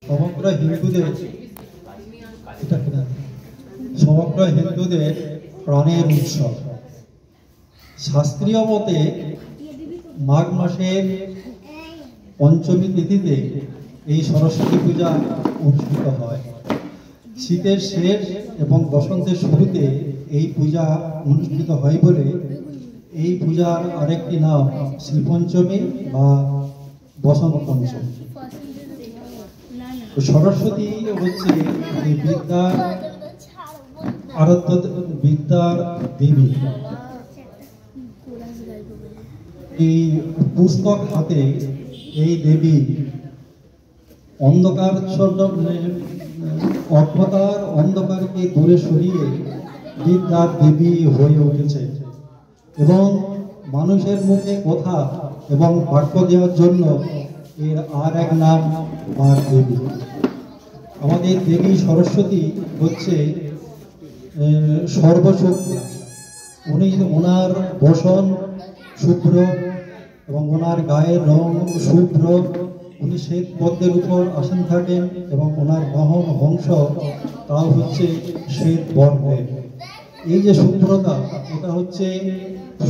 সমগ্র হিন্দুদের প্রাণের উৎসব। শাস্ত্রীয় মতে মাঘ মাসের পঞ্চমী তিথিতে এই সরস্বতী পূজা অনুষ্ঠিত হয়। শীতের শেষ এবং বসন্তের শুরুতে এই পূজা অনুষ্ঠিত হয় বলে এই পূজার আরেকটি নাম শ্রীপঞ্চমী বা বসন্ত পঞ্চমী। সরস্বতী হচ্ছে বিদ্যার আরাধ্য, বিদ্যার দেবী। এই পুস্তক হাতে এই দেবী অজ্ঞতার অন্ধকারকে দূরে সরিয়ে বিদ্যার দেবী হয়ে উঠেছে এবং মানুষের মুখে কথা এবং বাক্য দেওয়ার জন্য এর আর এক নাম বাগ দেবী। আমাদের দেবী সরস্বতী হচ্ছে সর্বশক্তি। ওনার বসন শুভ্র এবং ওনার গায়ের রং শুভ্র। উনি শ্বেত পদ্মের উপর আসীন থাকেন এবং ওনার বাহন হংস তাও হচ্ছে শ্বেত বর্ণের। এই যে শুভ্রতা, এটা হচ্ছে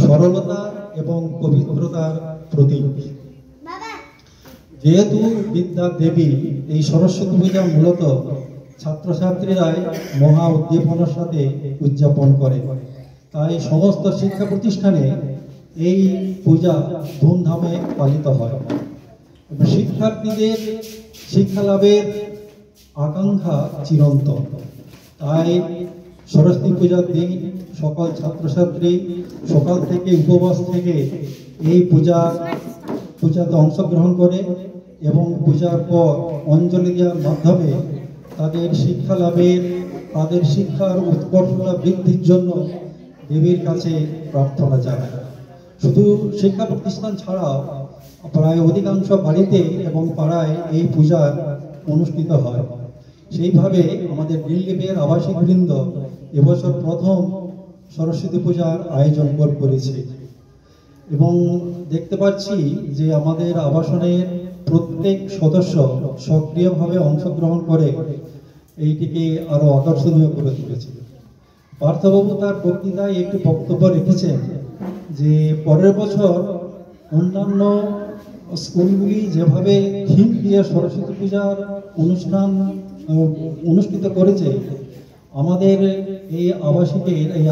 সরলতা এবং পবিত্রতার প্রতীক। যেহেতু বিদ্যার দেবী, এই সরস্বতী পূজা মূলত ছাত্রছাত্রীরাই মহা উদ্দীপনার সাথে উদযাপন করে। তাই সমস্ত শিক্ষা প্রতিষ্ঠানে এই পূজা ধুমধামে পালিত হয়। শিক্ষার্থীদের শিক্ষা লাভের আকাঙ্ক্ষা চিরন্তন। তাই সরস্বতী পূজার দিন সকল ছাত্রছাত্রী সকাল থেকে উপবাস থেকে এই পূজাতে অংশগ্রহণ করে এবং পূজার পর অঞ্জলি দেওয়ার মাধ্যমে তাদের শিক্ষা লাভের, তাদের শিক্ষার উৎকর্ষতা বৃদ্ধির জন্য দেবীর কাছে প্রার্থনা জানায়। শুধু শিক্ষা প্রতিষ্ঠান ছাড়াও প্রায় অধিকাংশ বাড়িতে এবং পাড়ায় এই পূজা অনুষ্ঠিত হয়। সেইভাবে আমাদের দিল্লির আবাসিক বৃন্দ এবছর প্রথম সরস্বতী পূজার আয়োজন করেছে এবং দেখতে পাচ্ছি যে আমাদের আবাসনের প্রত্যেক সদস্য সক্রিয়ভাবে অংশগ্রহণ করে এইটিকে আরো আকর্ষণীয় করে তুলেছে। পার্থবাবু তার বক্তৃতায় একটি বক্তব্য রেখেছেন যে পরের বছর অন্যান্য স্কুলগুলি যেভাবে থিম দিয়ে সরস্বতী পূজার অনুষ্ঠিত করেছে, আমাদের এই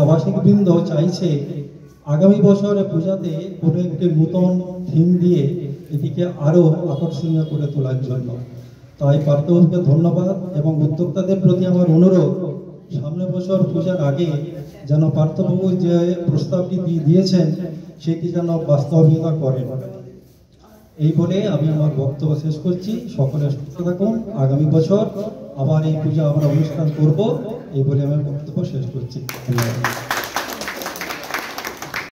আবাসিক বৃন্দ চাইছে আগামী বছরে পূজাতে কোনো একটি নতুন থিম দিয়ে এটিকে আরো আকর্ষণীয় করে তোলার জন্য। তাই পার্থবাবুকে ধন্যবাদ এবং উদ্যোক্তাদের প্রতি আমার অনুরোধ, সামনের বছর পূজার আগে যেন পার্থবাবু যে প্রস্তাবটি দিয়েছেন সেটি যেন বাস্তবায়িত করেন। এই বলে আমি আমার বক্তব্য শেষ করছি। সকলে সুস্থ থাকুন। আগামী বছর আবার এই পূজা আমরা অনুষ্ঠান করব, এই বলে আমি বক্তব্য শেষ করছি। ধন্যবাদ।